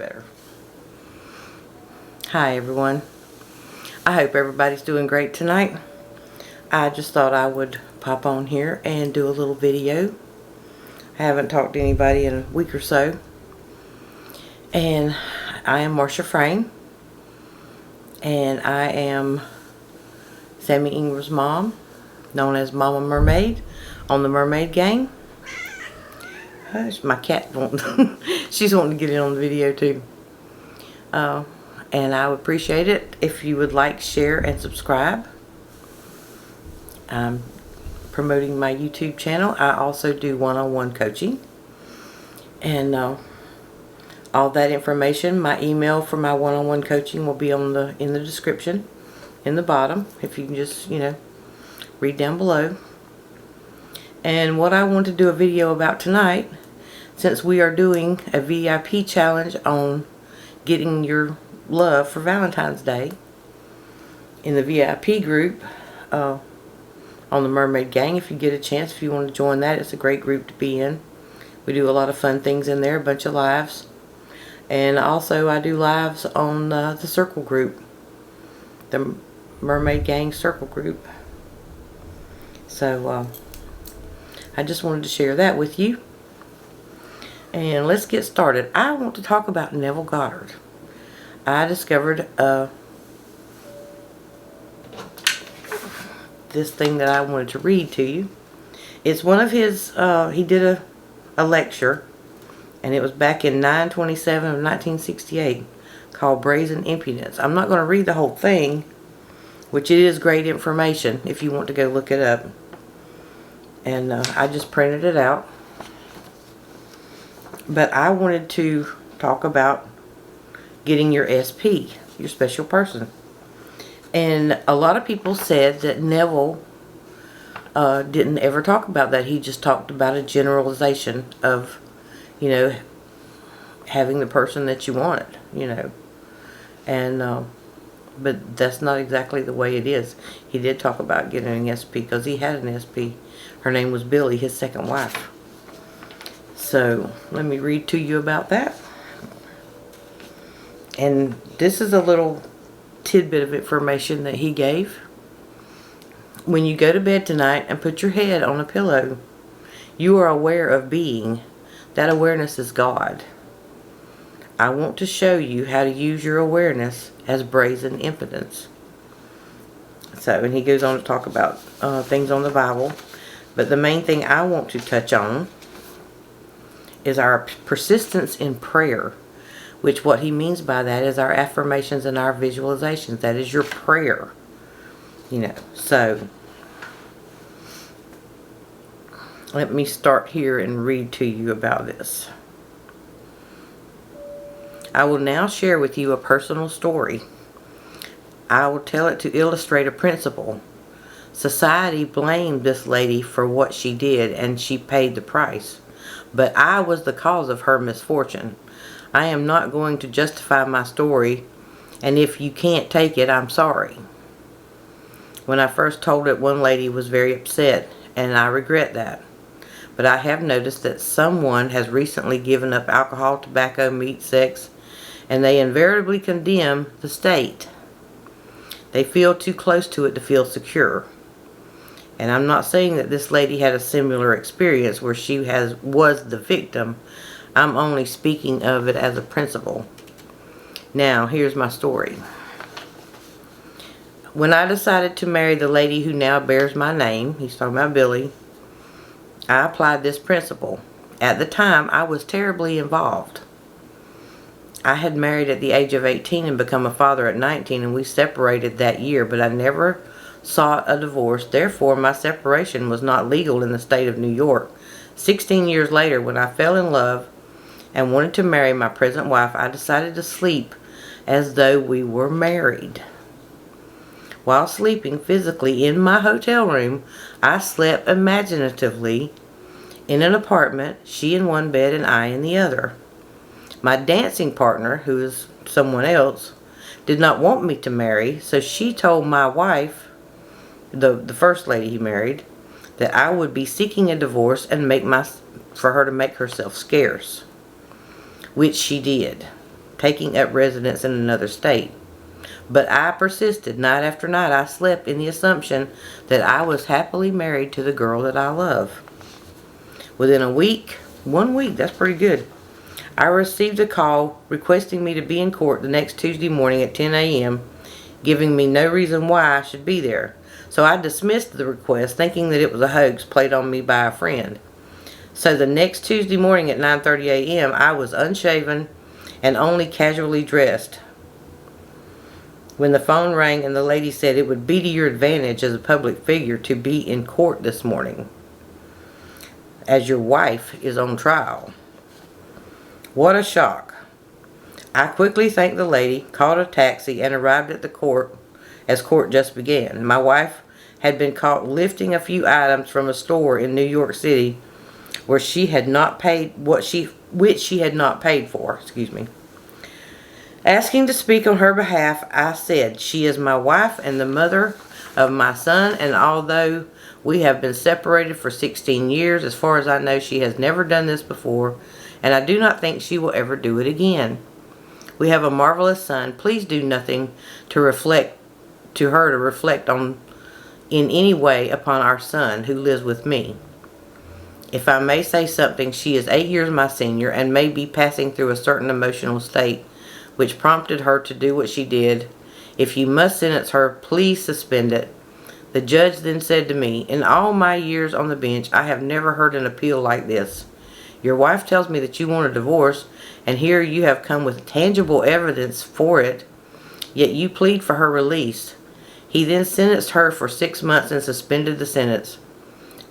better. Hi everyone. I hope everybody's doing great tonight. I just thought I would pop on here and do a little video. I haven't talked to anybody in a week or so. And I am Marcia Frame. And I am Sammy Ingram's mom, known as Mama Mermaid on the Mermaid Gang. Hush, my cat she's wanting to get in on the video too. And I would appreciate it if you would like, share, and subscribe. I'm promoting my YouTube channel. I also do one-on-one coaching. And all that information, my email for my one-on-one coaching will be in the description, in the bottom, if you can just, read down below. And what I want to do a video about tonight, since we are doing a VIP challenge on getting your love for Valentine's Day in the VIP group on the Mermaid Gang. If you get a chance, if you want to join that, it's a great group to be in. We do a lot of fun things in there, a bunch of lives. And also I do lives on the circle group, the Mermaid Gang circle group. So I just wanted to share that with you. And let's get started. I want to talk about Neville Goddard. I discovered this thing that I wanted to read to you. It's one of his, he did a lecture, and it was back in 9/27 of 1968, called Brazen Impudence. I'm not going to read the whole thing, which it is great information if you want to go look it up. And I just printed it out. But I wanted to talk about getting your SP, your special person. And a lot of people said that Neville didn't ever talk about that. He just talked about a generalization of, having the person that you wanted, And, but that's not exactly the way it is. He did talk about getting an SP because he had an SP. Her name was Billy, his second wife. So, let me read to you about that. And this is a little tidbit of information that he gave. When you go to bed tonight and put your head on a pillow, you are aware of being. That awareness is God. I want to show you how to use your awareness as brazen impudence. So, and he goes on to talk about things on the Bible. But the main thing I want to touch on is our persistence in prayer, which what he means by that is our affirmations and our visualizations. That is your prayer. So let me start here and read to you about this. I will now share with you a personal story. I will tell it to illustrate a principle. Society blamed this lady for what she did, and she paid the price. But I was the cause of her misfortune. I am not going to justify my story, and if you can't take it, I'm sorry. When I first told it, one lady was very upset, and I regret that. But I have noticed that someone has recently given up alcohol, tobacco, meat, sex, and they invariably condemn the state. They feel too close to it to feel secure. And I'm not saying that this lady had a similar experience where she was the victim. I'm only speaking of it as a principle. Now, here's my story. When I decided to marry the lady who now bears my name, he's talking about Billy, I applied this principle. At the time, I was terribly involved. I had married at the age of 18 and become a father at 19, and we separated that year, but I never sought a divorce. Therefore, my separation was not legal in the state of New York. 16 years later, when I fell in love and wanted to marry my present wife, I decided to sleep as though we were married. While sleeping physically in my hotel room, I slept imaginatively in an apartment, she in one bed and I in the other. My dancing partner, who is someone else, did not want me to marry, so she told my wife, the first lady he married, that I would be seeking a divorce and for her to make herself scarce, which she did. taking up residence in another state. But I persisted. Night after night I slept in the assumption that I was happily married to the girl that I love. Within a week, 1 week, that's pretty good, I received a call requesting me to be in court the next Tuesday morning at 10 a.m., giving me no reason why I should be there. So I dismissed the request, thinking that it was a hoax played on me by a friend. So the next Tuesday morning at 9:30 a.m., I was unshaven and only casually dressed when the phone rang and the lady said it would be to your advantage as a public figure to be in court this morning, as your wife is on trial. What a shock. I quickly thanked the lady, called a taxi, and arrived at the court as court just began. My wife had been caught lifting a few items from a store in New York City where she had not paid which she had not paid for. Asking to speak on her behalf, I said, she is my wife and the mother of my son, and although we have been separated for 16 years, as far as I know, she has never done this before, and I do not think she will ever do it again. We have a marvelous son. Please do nothing to reflect on in any way upon our son who lives with me. If I may say something, she is 8 years my senior and may be passing through a certain emotional state which prompted her to do what she did. If you must sentence her, please suspend it. The judge then said to me, in all my years on the bench, I have never heard an appeal like this. Your wife tells me that you want a divorce, and here you have come with tangible evidence for it, yet you plead for her release. He then sentenced her for 6 months and suspended the sentence.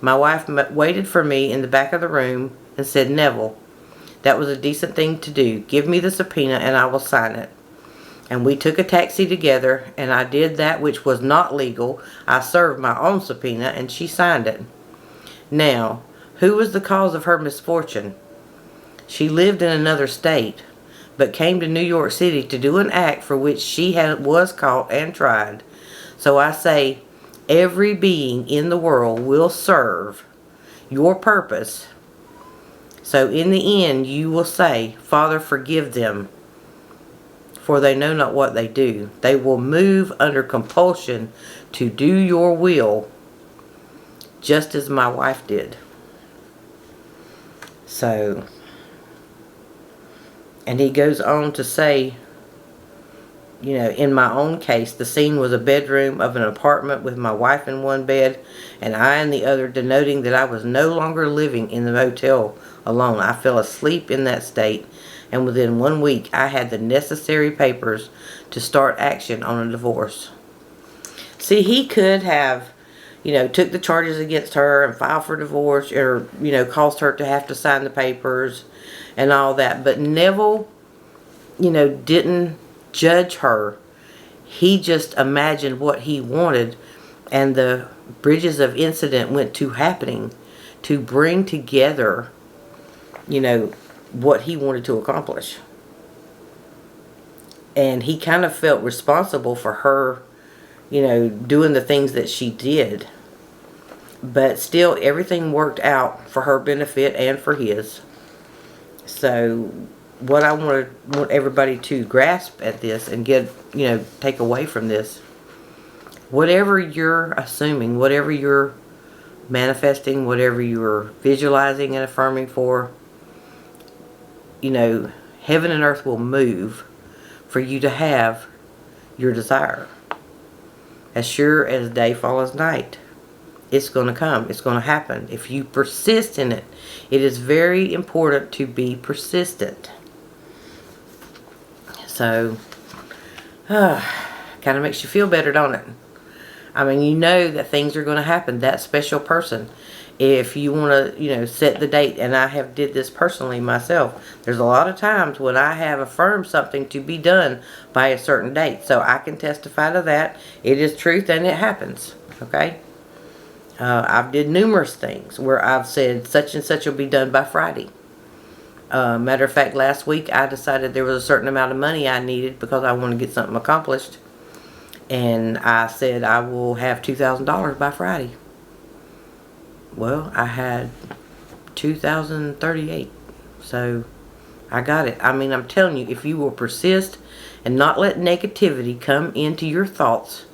My wife waited for me in the back of the room and said, Neville, that was a decent thing to do. Give me the subpoena and I will sign it. And we took a taxi together, and I did that which was not legal. I served my own subpoena and she signed it. Now, who was the cause of her misfortune? She lived in another state, but came to New York City to do an act for which she was caught and tried. So I say, every being in the world will serve your purpose. So in the end you will say, Father, forgive them, for they know not what they do. They will move under compulsion to do your will, just as my wife did. So, and he goes on to say, you know, in my own case, the scene was a bedroom of an apartment with my wife in one bed and I in the other, denoting that I was no longer living in the motel alone. I fell asleep in that state, and within 1 week I had the necessary papers to start action on a divorce. See, he could have, you know, took the charges against her and filed for divorce, or, you know, caused her to have to sign the papers and all that. But Neville, you know, didn't judge her. He just imagined what he wanted, and the bridges of incident went to happening to bring together, you know, what he wanted to accomplish. And he kind of felt responsible for her, you know, doing the things that she did. But still, everything worked out for her benefit and for his. So what I want everybody to grasp at this and get, you know, take away from this, whatever you're assuming, whatever you're manifesting, whatever you're visualizing and affirming for, you know, heaven and earth will move for you to have your desire. As sure as day follows night, it's going to come. It's going to happen. If you persist in it, it is very important to be persistent. So, kind of makes you feel better, don't it? I mean, you know that things are going to happen. That special person, if you want to, you know, set the date, and I have did this personally myself. There's a lot of times when I have affirmed something to be done by a certain date. So I can testify to that. It is truth and it happens. Okay? I've did numerous things where I've said such and such will be done by Friday. Matter of fact, last week I decided there was a certain amount of money I needed because I wanted to get something accomplished. And I said I will have $2,000 by Friday. Well, I had $2,038. So I got it. I mean, I'm telling you, if you will persist and not let negativity come into your thoughts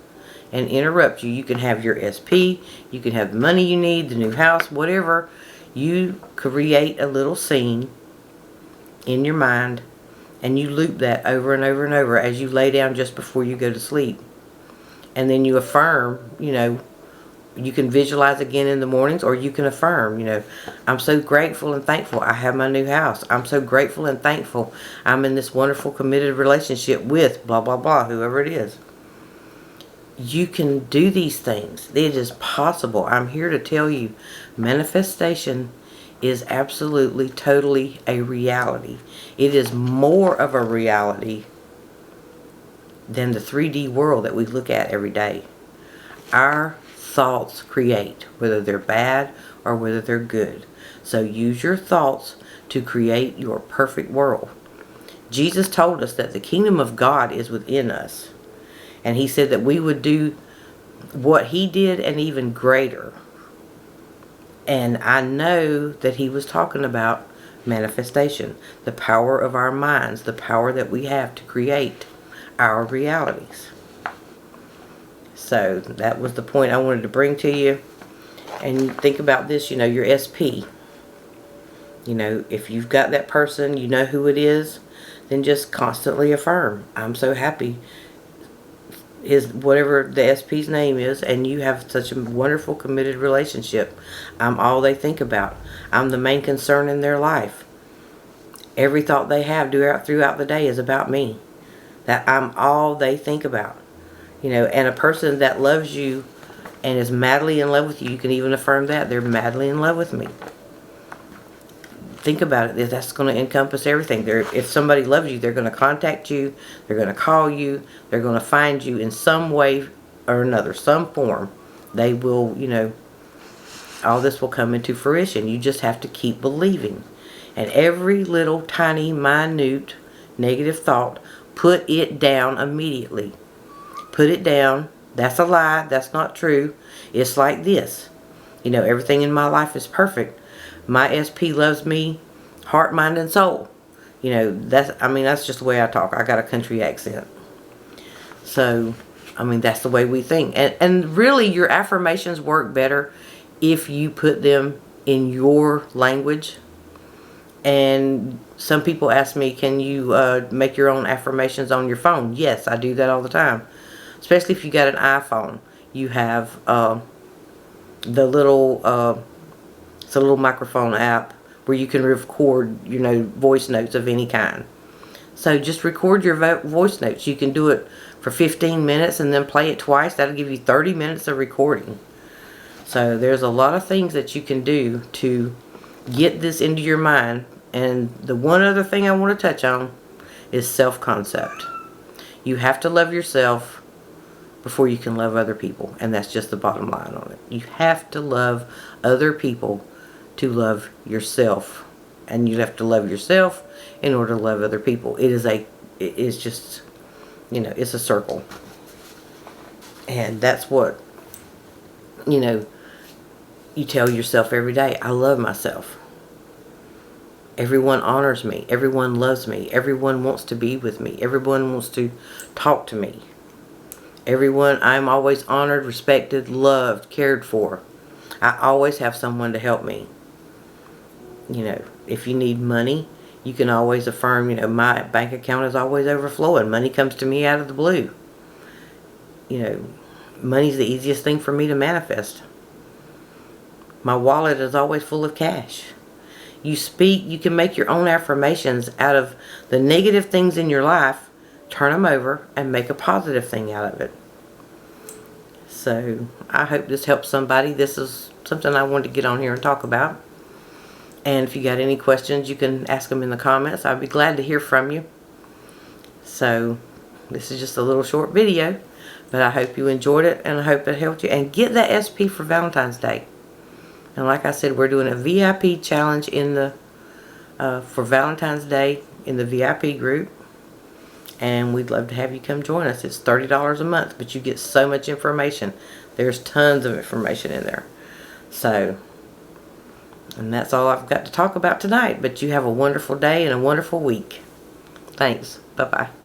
and interrupt you, you can have your SP, you can have the money you need, the new house, whatever. You create a little scene in your mind, and you loop that over and over and over as you lay down just before you go to sleep. And then you affirm, you can visualize again in the mornings, or you can affirm, I'm so grateful and thankful I have my new house. I'm so grateful and thankful I'm in this wonderful committed relationship with blah, blah, blah, whoever it is. You can do these things. It is possible. I'm here to tell you, manifestation is absolutely, totally a reality. It is more of a reality than the 3D world that we look at every day. Our thoughts create, whether they're bad or whether they're good. So use your thoughts to create your perfect world. Jesus told us that the kingdom of God is within us. And he said that we would do what he did and even greater. And I know that he was talking about manifestation, the power of our minds, the power that we have to create our realities. So that was the point I wanted to bring to you. And think about this, your SP. If you've got that person, you know who it is, then just constantly affirm, I'm so happy, is whatever the SP's name is, and you have such a wonderful committed relationship. I'm all they think about. I'm the main concern in their life. Every thought they have throughout the day is about me. That I'm all they think about. And a person that loves you and is madly in love with you, you can even affirm that. They're madly in love with me. Think about it. That's going to encompass everything. If somebody loves you, they're going to contact you. They're going to call you. They're going to find you in some way or another, some form. They will, all this will come into fruition. You just have to keep believing. And every little tiny, minute, negative thought, put it down immediately. Put it down. That's a lie. That's not true. It's like this. Everything in my life is perfect. My SP loves me, heart, mind, and soul. That's just the way I talk. I got a country accent. So, that's the way we think. And really, your affirmations work better if you put them in your language. And some people ask me, can you make your own affirmations on your phone? Yes, I do that all the time. Especially if you got an iPhone. You have the little... it's a little microphone app where you can record, voice notes of any kind. So just record your voice notes. You can do it for 15 minutes and then play it twice. That'll give you 30 minutes of recording. So there's a lot of things that you can do to get this into your mind. And the one other thing I want to touch on is self-concept. You have to love yourself before you can love other people. And that's just the bottom line on it. You have to love other people to love yourself, and you have to love yourself in order to love other people. It's just, it's a circle, and that's what, you tell yourself every day. I love myself. Everyone honors me. Everyone loves me. Everyone wants to be with me. Everyone wants to talk to me. I'm always honored, respected, loved, cared for. I always have someone to help me. If you need money, you can always affirm, my bank account is always overflowing. Money comes to me out of the blue. Money's the easiest thing for me to manifest. My wallet is always full of cash. You can make your own affirmations out of the negative things in your life, turn them over, and make a positive thing out of it. So, I hope this helps somebody. This is something I wanted to get on here and talk about. And if you got any questions, you can ask them in the comments. I'd be glad to hear from you. So, this is just a little short video. But I hope you enjoyed it, and I hope it helped you. And get that SP for Valentine's Day. And like I said, we're doing a VIP challenge for Valentine's Day in the VIP group. And we'd love to have you come join us. It's $30 a month, but you get so much information. There's tons of information in there. So, And that's all I've got to talk about tonight. But you have a wonderful day and a wonderful week. Thanks. Bye-bye.